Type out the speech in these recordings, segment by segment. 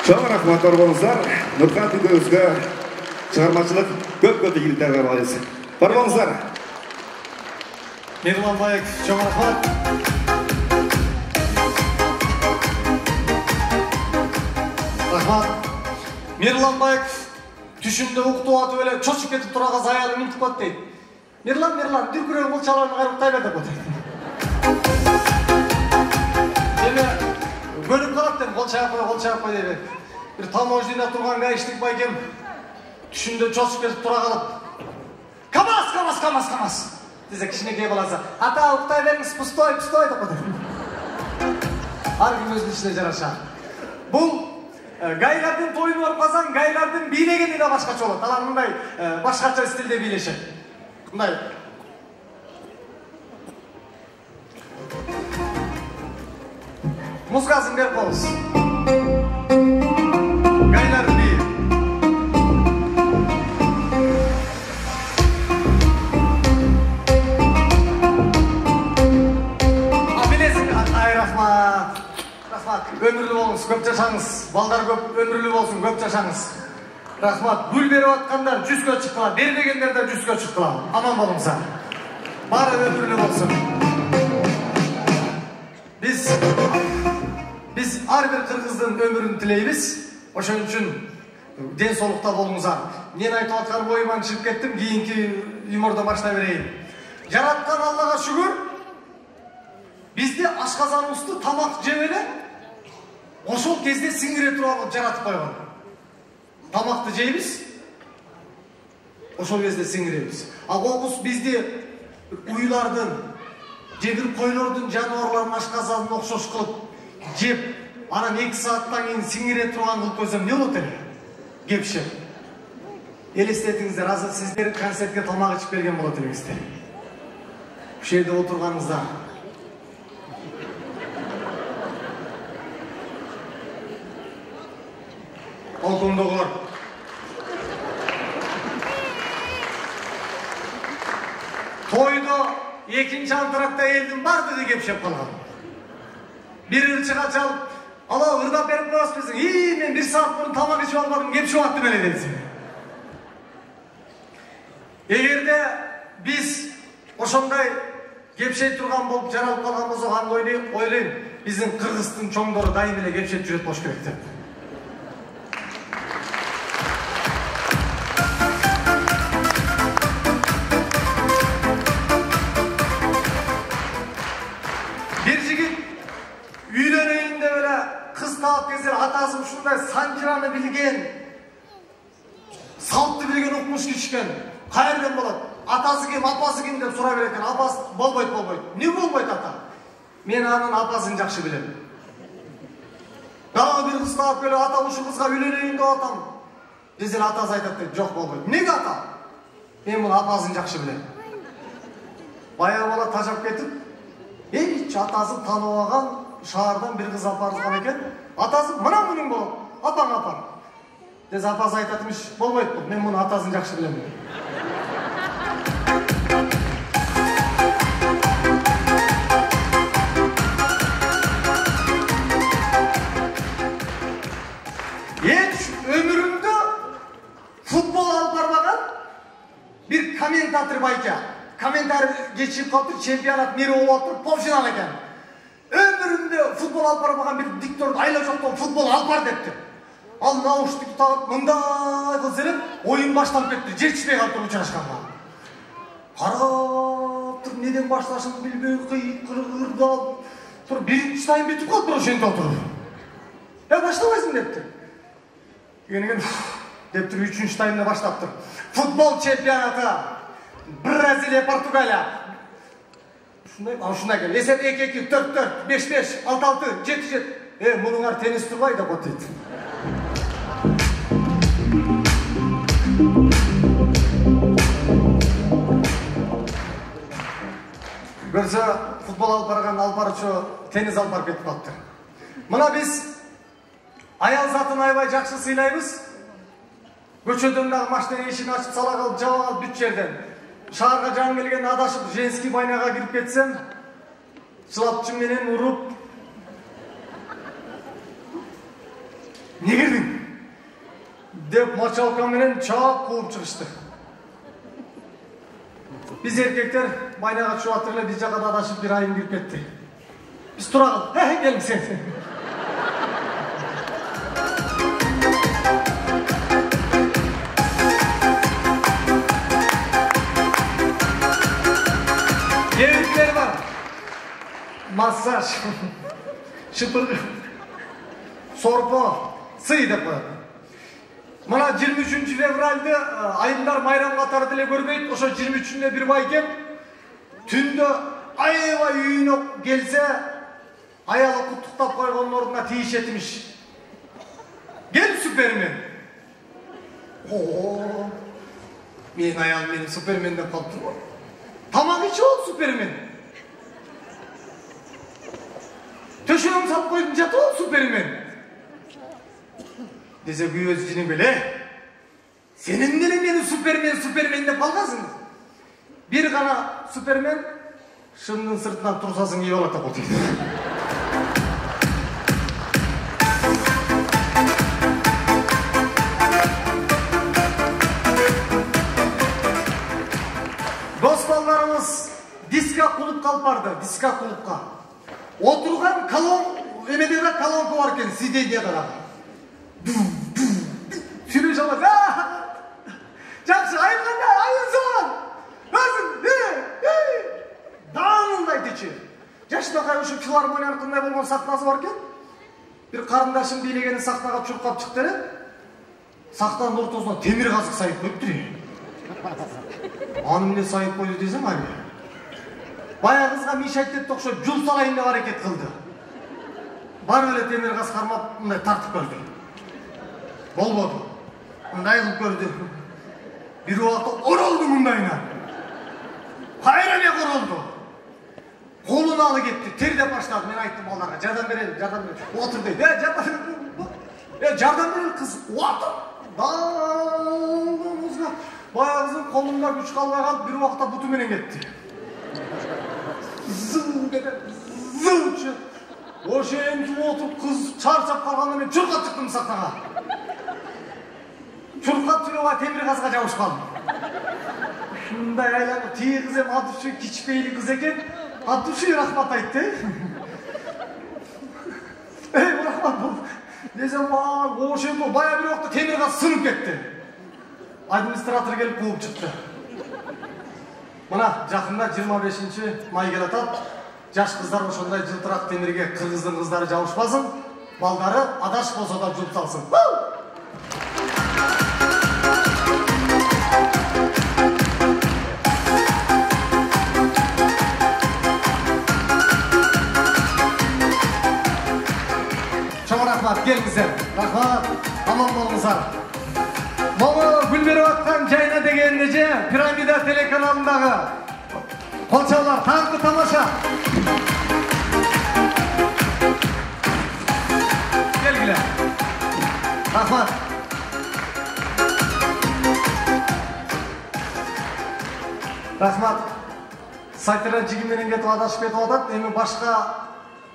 Çok rahmat olunuzlar. Nurkan Tügöz'ge çıkarmacılık köp ilgilerine bağlıyız. Var olunuzlar. Mirlan Bayık, çok rahmat. Rahmat. Mirlan Bayık düşünde uqtu atı öyle çoşuk ketip turağız ayağını intip bat deydi. Mirlan, dürkürek бұл çalarını қайрықтай бәді бұд. Деме, бөліп қалап дем, қол шағып қой деп. Bir taмождина тұрған гаишник байкем түсінде çoşuk кетіп тұра қалып. Камаз! Десе кішінекей баласы. Ата, ұқтай беріңіз, пустой деп бұд. Әркім өзінің ішіне жараша. Бұл гайлардың тойын орып қалсаң, гайлардың билегені де башқаша болады. Алар мұндай башқаша стилде билеші. Бұндай. Музыкасын беріп қолыз. Гайлардың бейі. Рахмат, өмірлі болыңыз, көп жашаңыз. Балдар көп, өмірлі болсын, көп жашаңыз. Рахмат, гүл беріп атқандар 100-ге шықтылар, бермегендер де 100-ге шықтылар. Аман болыңыздар. Бары өмірлі болсын. Biz әрбір қырғыздың өмірін тілейміз. Ошон үшін денсаулықта болыңыздар. Мен айтып атқан ойымнан шығып кеттім, кейінгі юморды баштай берейін. Жаратқан Аллаға шүгір. Bizde ашқазан усты тамақ жебеле, ошол кезде сіңіре туралы жаратып қойған. Тамақты жейміз, ошол кезде сіңіреміз. Ал ол bizde уйлардың, жегір қойлардың, жануарлардың ашқазанын оқшош қылып, жеп, анан 2 сааттан кейін сіңіре турған қылып көзім не болады? Кепші. Елестетіңіздер, азыр сіздер концертке тамақ ішіп берген болады еліңіздер. Бұл жерде отырғаныңызда. Olkumda olur. Toyda ikinci antarakta eldim vardı diye gepşep kalған. Bir ırçığa çalıp, ala ırda berip koyas bizim. Men 1 saat bunu tamak içip almadım, gepşep attım öyle dedi. Egerde biz oşonday gepşep turgan bolup jaralып kalganбыз oğan oylayın. Bizim Kırgızстın çoңдору dayım ele gepşep жүрөт boş керек деп. Atası şunday sankiranı bilgen, saltı bilgen okumuş kişken, kayırden болады. Atası kim, apası kim деп сұра берекен. Apası болбойт. Не болбойт ата? Мен анын апасын жақсы білем. Дағы bir қыз тауып келіп, ата ұшы қызға үйленейін деп атам. Десен атасы айтады, жоқ болбойт. Неге ата? Мен бұл апасын жақсы білем. Бая бала тажап кетіп, атасы танып алған шаардан bir қыз апарылған екен. Атасы мына мұның болады, апаң апар. Дез апасы айтатымыш, болбойт бұл, мен мұны атасын жақсы білемін. Өмірімді футбол алып бармаған bir комментатор байка. Комментарий geçip қалды, чемпионат мири болып отыр, полуфинал екен. Ömrümde futbol alып бармаған bir диктор айлап жоқтан futbol алып бар депті. Ал наушнигті тағып, мындай қылсырып, ойын башталып кетті, жетішпей қалды учашқанға. Қарап тұр, неден башташын білбей, қырдалып тұр, бірінші тайым бетіп қалды бір ошенде отырып. Баштамайсың депті. Кенеген, деп тұр, 3-ші тайымда баштап тұр. Футбол чемпионаты, Бразилия, Португалия. Шундай кел, есеп 2-2, 4-4, 5-5, 6-6, 7-7. Мұныңар тенис тұрбай да бұд дейді. Көрсе, футбол алып барған алпарычы тенис алып барып кетіп қалыпты. Мына біз аял затын айбай жақсы сыйлаймыз. Көшеден машина ешін ашып сала қалып, жауа қалып бүт жерден. Шағырға жан келген адашып, женский байнаға кіріп кетсем, жылапчы менен ұрып. Не кірдің? деп маршалка менен чаап кууп чыгышты. Биз эркектер майнага түшүп атыр эле, биз жака да адашып бир айым кирип кетти. Биз тура калдык. Келиң сен. Yemekleri var. Masaj, şıpır, sorpo, sıy деп koyады. Mana 23 fevralda ayınlar mayram qatarı dile görmeydi. Oşa 23'ünde bir bay kep, tünde ayva үйүнө gelse, ayalı kutuktap koyganın orduна тийиш etmiş. Gel Süpermen. Oo, men ayal meni Süpermen деп kaldı. Tamam içi ol Süpermen. Töşüğüm sap koydum jatı ol Süpermen. Dese güyöz jinin bile. Senin dele meni Süpermen деп kalgasın. Bir gana Süpermen şındın sırtından tursasın iyi olata koydu. Dostlarımız diska kulup kalpardı, diska kulupka. Oturgan kalon, emedege kalonku varken sidediye kadar. Sürüş ama, Jakşı, ayırganda, ayırsın! Nasıl, dağınındaydı içi. Yaşta uşu filarmoniyanın kınday bolgan sahnası varken, bir karındaşım bilegeni sahnaga çurkap çıktı. Sahnanın ortasına temir kazık sayıp koyup duruyor. Anım ne sayıp koydu desem abi. Bayağı kızga Mişayt dedi okşop jul salayın dep hareket kıldı. Bar öyle temir kaz karmap mınдай tartıp gördü. Bolbodu. Mınдай kılıp gördü. Bir vakti oroldu mındayına. Hayra ne oroldu. Kolunu alı gitti. Terde başladı. Men ayttım onlara. Jardan berelim, jardan berelim. Otur deydi. Jardan berelim kız. Otur. Dağımızga. Bayağı kızın kolunda güç kalmaya kalıp bir vakta butu menen gitti. Zıl dedi. Zıl çık. O şeyin oturup kız çarçap kalganda men çurkap çıktım sahnaga. Çurkap çıkıp temir kazga jabışıp kaldım. Şunday aylanıp tiyi kız hem Atuşu kiçpeyli kız eken. Atuşu'ya rahmat ayttı. Ey rahmat oldu. Desem o şeyin bayağı bir vakta temir kaz sınıp gitti. Administratör gelip kууp çıktı. Mana jakында 25-may kelatat. Жаш kızlar ошондой жылтырак темирге кыргыздын кыздары жабышпасын, балдары адаш болсо да жуп салсын. Çoğun rahmat, gelingizler. Rahmat, aman bolуңуздар. Momo gül berip atkan jayına degenice Piramida telekanalındağı kolçalar tangı tamaşa. Gelgiler. Rahmat. Rahmat. Saytlara jigimenen ketip adашып кетип атат. Эми башка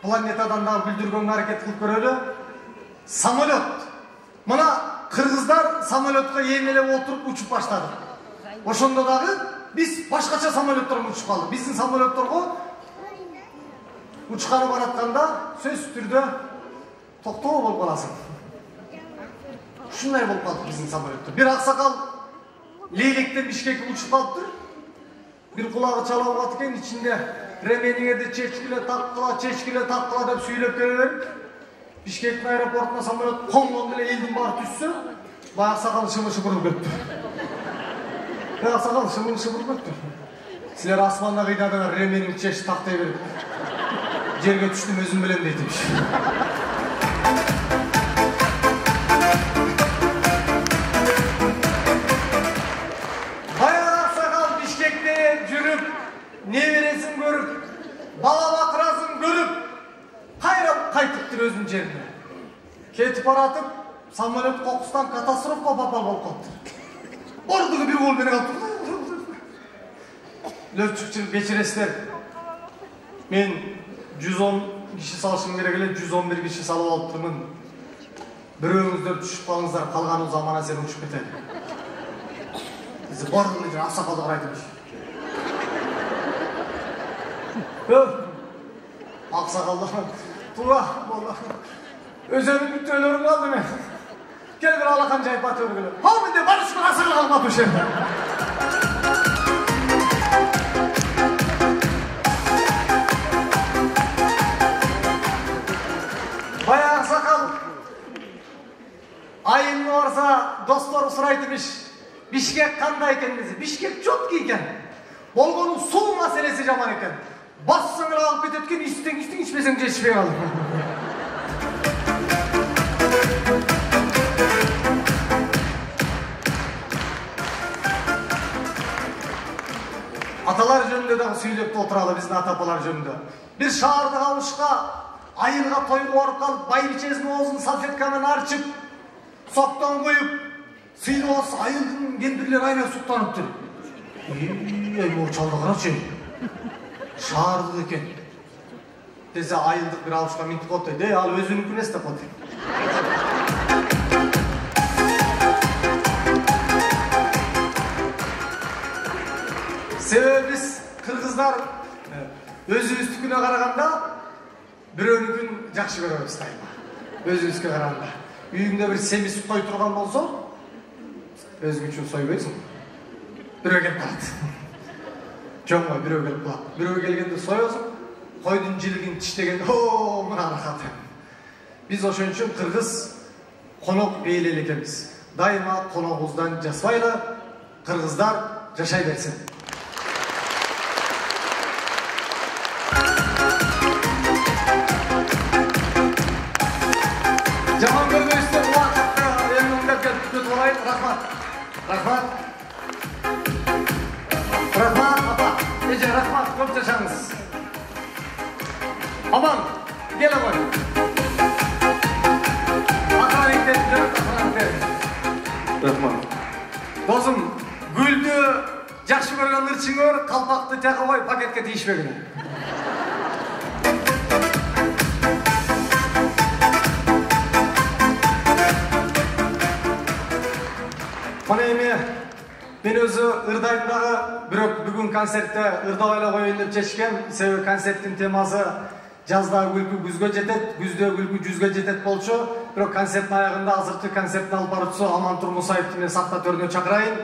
планетадан да бүлдүргөнгө аракет кылып көрөлү. Самолет. Мына kırgızlar samolyotка емелеп отуруп учуп баштады. Ошондо дагы биз башкача самолетторго учуп калдык. Биздин самолетторго учканы баратканда сөзсүз түрдө токтоо болуп каласың. Ушундай болуп калды биздин самолеттор. Bir аксакал Leylekten Бишкекке учуп калыптыр. Bir кулагы чалып калат экен, ичинде ремениңерди чечкиле таккыла деп сүйлөп келе берип, Бишкектин аэропортуна самолет конгон деле элдин баары түшсө, баягы аксакал шыбыр-шыбыр кетти. Аксакал шыбыр-шыбыр кетти. Силер асманда кыйдадыңар ремениң чеч тактай берип, жерге түштүм өзүм билем дейтимиш. Neveresini görüp, bala bakırasını görüp, kayrap kaytıptır özün жерine. Ketip aratıp, samolet kokustan katastrof kopapal bolup kaptır. Ordugu bir bol beni kaptır. Lörçükçülük geçiresler. Men 110 kişi salışım gerek ele, 111 kişi salıp alıptırmın. Бирөөңүздөр түшүп калыңыздар, калганыбыз аман эсен учуп кетели. Биз бордун эле аксакалды карайтыбыз. Аксакалдар тура болду. Өзүнүн бүтөлөрүн алды мен. Gel bir alakan cayıp atıyor böyle. Ha bir de barış mı nasıl kalmadı şimdi? Bayağı sakal. Ayın varsa dostlar ısıraydımış. Bişkek kanday kendisi. Bişkek çok giyken. Bolgonun su meselesi jaman eken. Bassın alıp bitetken istin içmesen geçmeye alır. Atalar jönünde de söyleyip oturalı bizden atapalar jönünde. Bir şaharda kavuşka, ayırga toyup orup kalıp, bayır içerisinde oğuzun salfetkanını arçıp, soktan koyup, sıylı olsa ayıldın kendiriler aynen suktanıptır. Ey bu çaldıklar şey. Şahardı eken. Dese ayıldık bir avuşka mintik otay. Dey al özünün künesi de otay. Sebebi biz Kırgızlar özümüzdüküne karaganda biröөнүкүн жакшы көрөбүз дайыма. Өзүбүзгө караганда. Үйүңдө bir семиз кой турган болсо, өзүң үчүн сойбойсуң. Бирөө келип калат. Жөн кой бирөө келип калат. Бирөө келгенде соёсуң, койдун жилигин тиштегенде, о, мына рахат. Биз ошон үчүн кыргыз конок эл эл экенбиз. Дайыма коногубуздан жасбайлы, кыргыздар жашай берсин. Jaman görmüştü bu vakıfta yanımda kötü olayım. Rahmat. Rahmat. Rahmat apa. Gece rahmat. Çok yaşanız. Aman. Gel aman. Akalikte. Rahmat. Dostum. Güldü. Жақшы көргендер үшін көр, қалпақты тәқі қой, пакетке тиішпегіне. Мана еме, мен өзі Ырдайымдағы бүгін концертті Ырдабайла қойын деп шешкен, себебі концерттің темасы жазда күлкі күзге жетет, күзде күлкі жүзге жетет болчу. Бирок концерттің аяғында азыркы концерттің алып барып Амантур Мусаевты мен сахна төрүнө чакырайын.